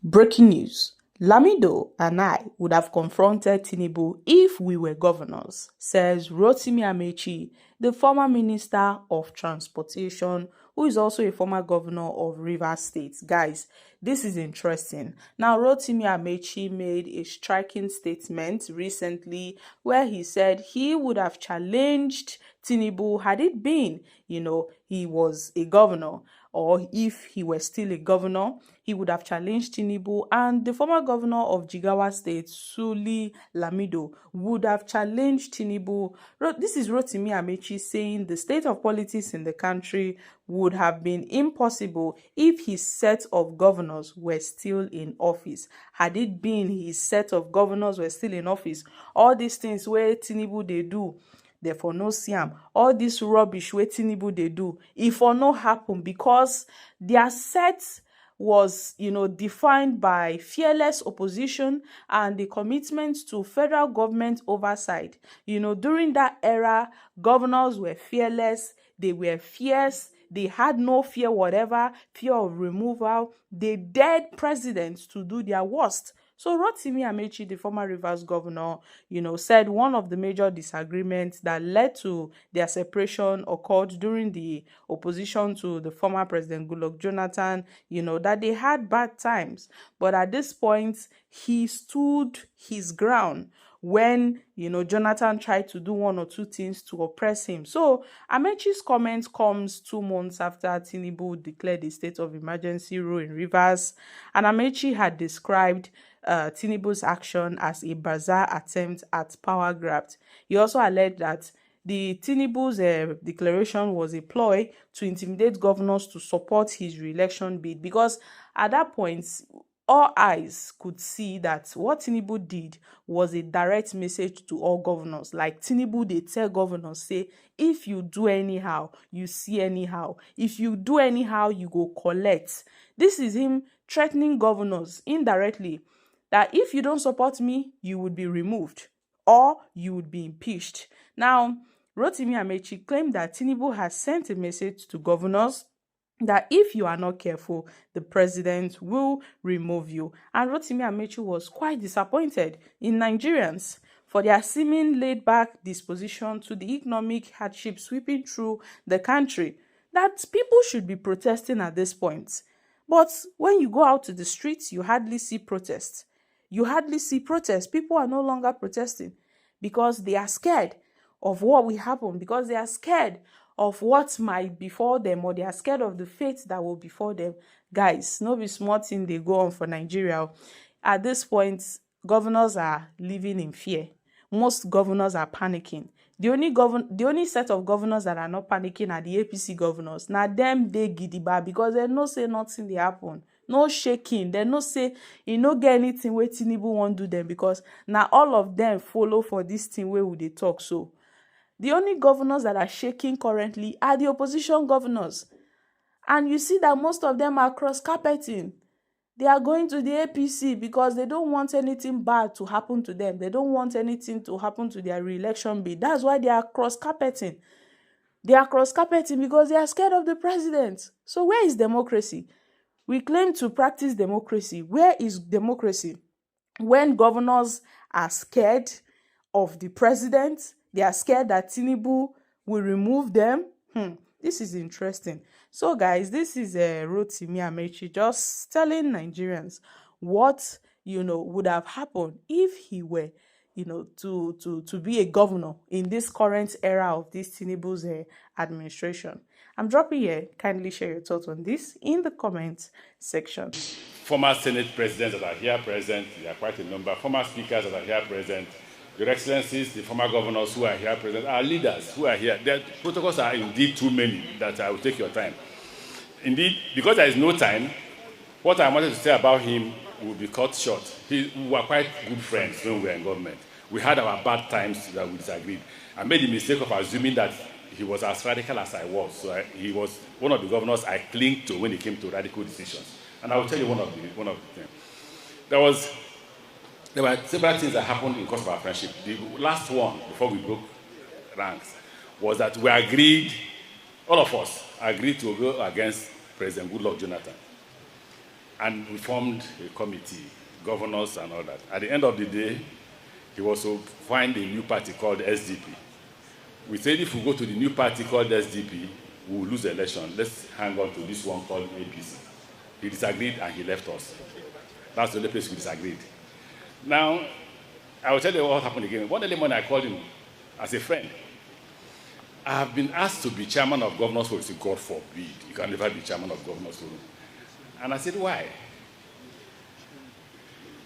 Breaking news. Lamido and I would have confronted Tinubu if we were governors, says Rotimi Amechi, the former Minister of Transportation, who is also a former governor of Rivers State. Guys, this is interesting. Now, Rotimi Amechi made a striking statement recently where he said he would have challenged Tinubu had it been, he was a governor, or if he were still a governor, he would have challenged Tinubu, and the former governor of Jigawa State, Suli Lamido, would have challenged Tinubu. This is Rotimi Amechi saying the state of politics in the country would have been impossible if his set of governors were still in office. Had it been his set of governors were still in office, all these things where Tinubu they do, therefore no see am. All this rubbish wey Tinubu dey do, e for no happen, because their set was, defined by fearless opposition and the commitment to federal government oversight. During that era, governors were fearless, they were fierce, they had no fear whatever, fear of removal. They dared presidents to do their worst. So Rotimi Amechi, the former Rivers governor, said one of the major disagreements that led to their separation occurred during the opposition to the former President Goodluck Jonathan, that they had bad times. But at this point, he stood his ground when, Jonathan tried to do one or two things to oppress him. So Amechi's comment comes 2 months after Tinubu declared a state of emergency rule in Rivers, and Amechi had described Tinubu's action as a bizarre attempt at power grab. He also alleged that the Tinubu's declaration was a ploy to intimidate governors to support his re-election bid, because at that point, all eyes could see that what Tinubu did was a direct message to all governors. Like Tinubu, they tell governors, say, if you do anyhow, you see anyhow. If you do anyhow, you go collect. This is him threatening governors indirectly that if you don't support me, you would be removed or you would be impeached. Now, Rotimi Amechi claimed that Tinubu has sent a message to governors that if you are not careful, the president will remove you. And Rotimi Amechi was quite disappointed in Nigerians for their seeming laid-back disposition to the economic hardship sweeping through the country, that people should be protesting at this point. But when you go out to the streets, you hardly see protests. You hardly see protests. People are no longer protesting because they are scared of what will happen, because they are scared of what might befall them, or they are scared of the fate that will befall them. Guys, no be small thing they go on for Nigeria. At this point, governors are living in fear. Most governors are panicking. The only set of governors that are not panicking are the APC governors. Now them they gidiba because they no say nothing they happen. No shaking. They no say no get anything where Tinubu won't do them, because now all of them follow for this thing where would they talk. So the only governors that are shaking currently are the opposition governors. And you see that most of them are cross-carpeting. They are going to the APC because they don't want anything bad to happen to them. They don't want anything to happen to their re-election bid. That's why they are cross-carpeting. They are cross-carpeting because they are scared of the president. So where is democracy? We claim to practice democracy. Where is democracy? When governors are scared of the president, they are scared that Tinubu will remove them. This is interesting. So guys, this is Rotimi Amechi just telling Nigerians what would have happened if he were to be a governor in this current era of this Tinubu's administration. I'm dropping here. Kindly share your thoughts on this in the comment section. Former Senate presidents that are here present, there are quite a number. Former speakers that are here present, Your Excellencies, the former governors who are here present, our leaders who are here. The protocols are indeed too many that I will take your time. Indeed, because there is no time, what I wanted to say about him will be cut short. We were quite good friends when we were in government. We had our bad times that we disagreed. I made the mistake of assuming that he was as radical as I was. So he was one of the governors I clinged to when it came to radical decisions. And I will tell you one of the things. There were several things that happened in the course of our friendship. The last one, before we broke ranks, was that we agreed, all of us agreed to go against President Goodluck Jonathan. And we formed a committee, governors and all that. At the end of the day, he was to find a new party called SDP. We said if we go to the new party called SDP, we will lose the election. Let's hang on to this one called APC. He disagreed and he left us. That's the only place we disagreed. Now, I will tell you what happened again. One early morning, I called him as a friend. I have been asked to be chairman of Governors Forum. He said, God forbid, you can never be chairman of Governors Forum. And I said, why?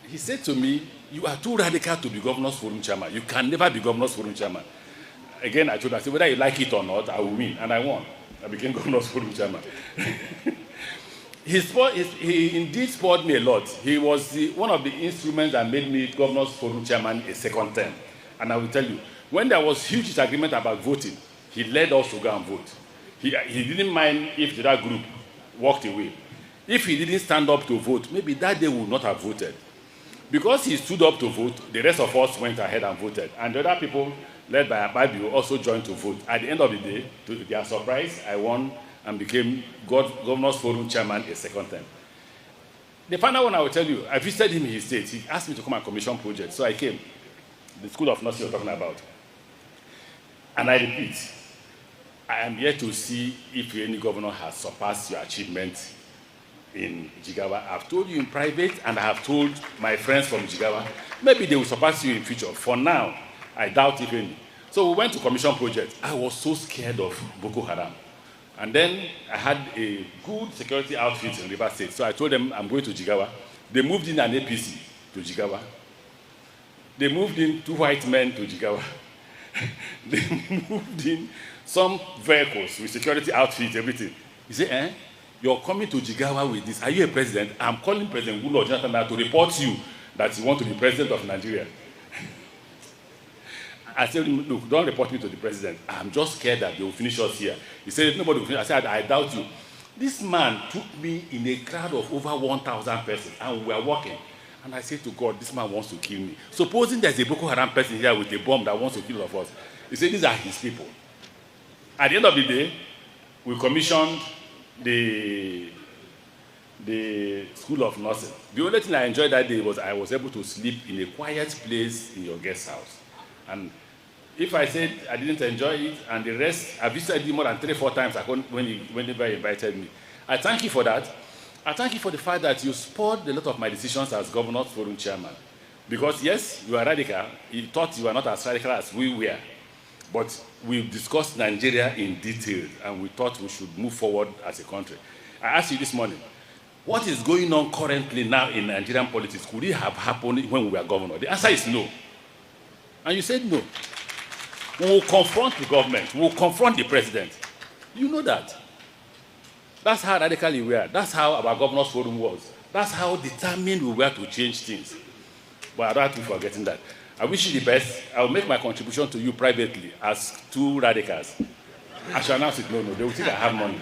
He said to me, you are too radical to be Governors Forum chairman. You can never be Governors Forum chairman. Again, I told him, I said, whether you like it or not, I will win. And I won. I became Governors Forum chairman. He indeed spoiled me a lot. He was one of the instruments that made me Governors Forum chairman a second term. And I will tell you, when there was huge disagreement about voting, he led us to go and vote. He didn't mind if the other group walked away. If he didn't stand up to vote, maybe that day we would not have voted. Because he stood up to vote, the rest of us went ahead and voted. And the other people, led by Ababi, also joined to vote. At the end of the day, to their surprise, I won and became Governors Forum chairman a second time. The final one I will tell you, I visited him in his state. He asked me to come and commission projects, so I came. The School of Nursing you're talking about. And I repeat, I am yet to see if any governor has surpassed your achievement in Jigawa. I've told you in private, and I have told my friends from Jigawa, maybe they will surpass you in future. For now, I doubt if any. So we went to commission projects. I was so scared of Boko Haram. And then I had a good security outfit in River State. So I told them I'm going to Jigawa. They moved in an APC to Jigawa. They moved in 2 white men to Jigawa. They moved in some vehicles with security outfits, everything. He said, you're coming to Jigawa with this. Are you a president? I'm calling President Goodluck Jonathan to report you that you want to be president of Nigeria. I said, look, don't report me to the president. I'm just scared that they will finish us here. He said, nobody will finish. I said, I doubt you. This man took me in a crowd of over 1,000 persons, and we were walking. And I said to God, this man wants to kill me. Supposing there's a Boko Haram person here with a bomb that wants to kill all of us. He said, these are his people. At the end of the day, we commissioned the School of Nursing. The only thing I enjoyed that day was I was able to sleep in a quiet place in your guest house. And if I said I didn't enjoy it, and the rest, I visited you more than 3-4 times whenever you invited me. I thank you for that. I thank you for the fact that you spoiled a lot of my decisions as Governors Forum chairman. Because yes, you are radical. You thought you were not as radical as we were. But we discussed Nigeria in detail, and we thought we should move forward as a country. I asked you this morning, what is going on currently now in Nigerian politics? Could it have happened when we were governor? The answer is no. And you said no. We will confront the government. We will confront the president. You know that. That's how radical we were. That's how our Governors Forum was. That's how determined we were to change things. But I don't have to be forgetting that. I wish you the best. I will make my contribution to you privately as 2 radicals. I shall announce it. No, they will think I have money.